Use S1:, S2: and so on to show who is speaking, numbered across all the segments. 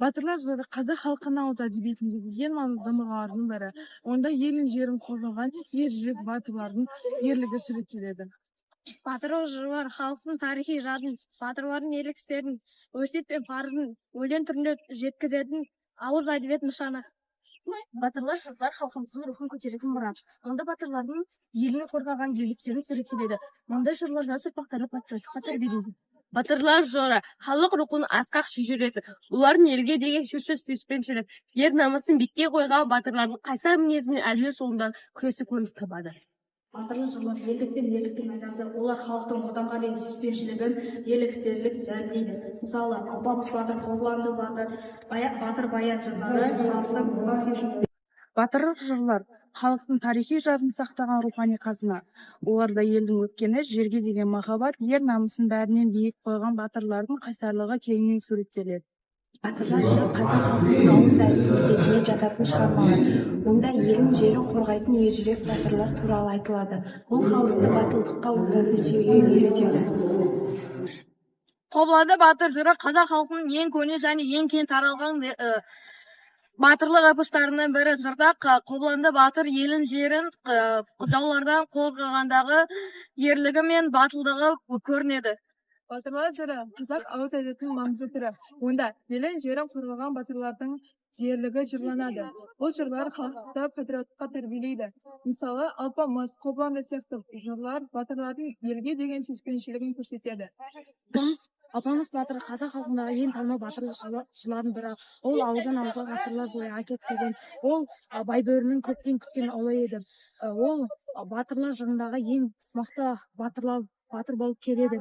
S1: Батырлар жыры қазақ халқына ауыз әдебиетіндегі ең маңызды мұралардың бірі. Онда елін жерін қорғаған ержүрек батырлардың ерлігі суреттеледі.
S2: Батырлық жырлар халықтың тарихи жадын, батырлардың ерлік өсиет пен парызын өлең түрінде жеткізетін ауыз әдебиет нышаны.
S3: Батырлар жырлар халқымыздың рухын көтеретін мұра. Онда батырлардың елін қорғаған ерліктерін суреттеледі. Мұндай жырлар жас ұрпақтарды патриоттыққа тәрбиелейді.
S4: Батырлар жыры халық рухын асқақ шежіресі. Олардың елге деген шексіз сүйіспеншілік, ер намысын бетке қойған батырлардың қайсар мінезімен әділет жолында күресі көрініс табады.
S5: Батырлық жырлар елдік пен ерліктің айнасы. Олар халықтың отанға деген сүйіспеншілігін, ерлік істерлік дәлелдейді. Мысалы, Алпамыс батыр, Қобыланды батыр, Батыр баян жырлары халықтың отан сүйгіштігін.
S1: Батырлық жырлар халықтың тарихи жадын сақтаған рухани қазына. Оларда елдің өткені, жерге деген махаббат, ер намысын бәрінен биік қойған батырлардың қайсарлығы кеңінен суреттеледі.
S6: Батырлар жыры қазақ халқының ауыз әдебиетіне жататын шығармалар. Онда елін жерін қорғайтын ержүрек батырлар туралы айтылады. Бұл халықты батылдыққа, отанды сүюге үйретеді.
S2: Қобыланды батыр жыры қазақ халқының ең көне және ең кең таралған батырлық эпостарының бірі. Жырда Қобыланды батыр елін жерін жаулардан қорғағандағы ерлігі мен батылдығы көрінеді.
S1: Батырлар жыры қазақ ауыз әдебиетінің маңызды түрі. Онда елін жерін қорғаған батырлардың ерлігі жырланады. Бұл жырлар халықты патриоттыққа тәрбиелейді. Мысалы, Алпамыс, Қобыланды сияқты жырлар батырлардың елге деген сүйіспеншілігін көрсетеді.
S3: Алпамыс батыр қазақ халқындағы ең танымал батырлық жырлардың бірі. Ол ауыздан ауызға ғасырлар бойы айтылып келген. Ол Байбөрінің көптен күткен ұлы еді. Ол батырлар жырындағы ең мықты батыр болып келеді.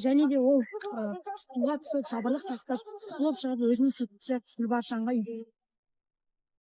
S3: Және де ол тұлға түсіп, сабырлық сақтап, құтылып шығып, өзінің сүтісі Гүлбаршанға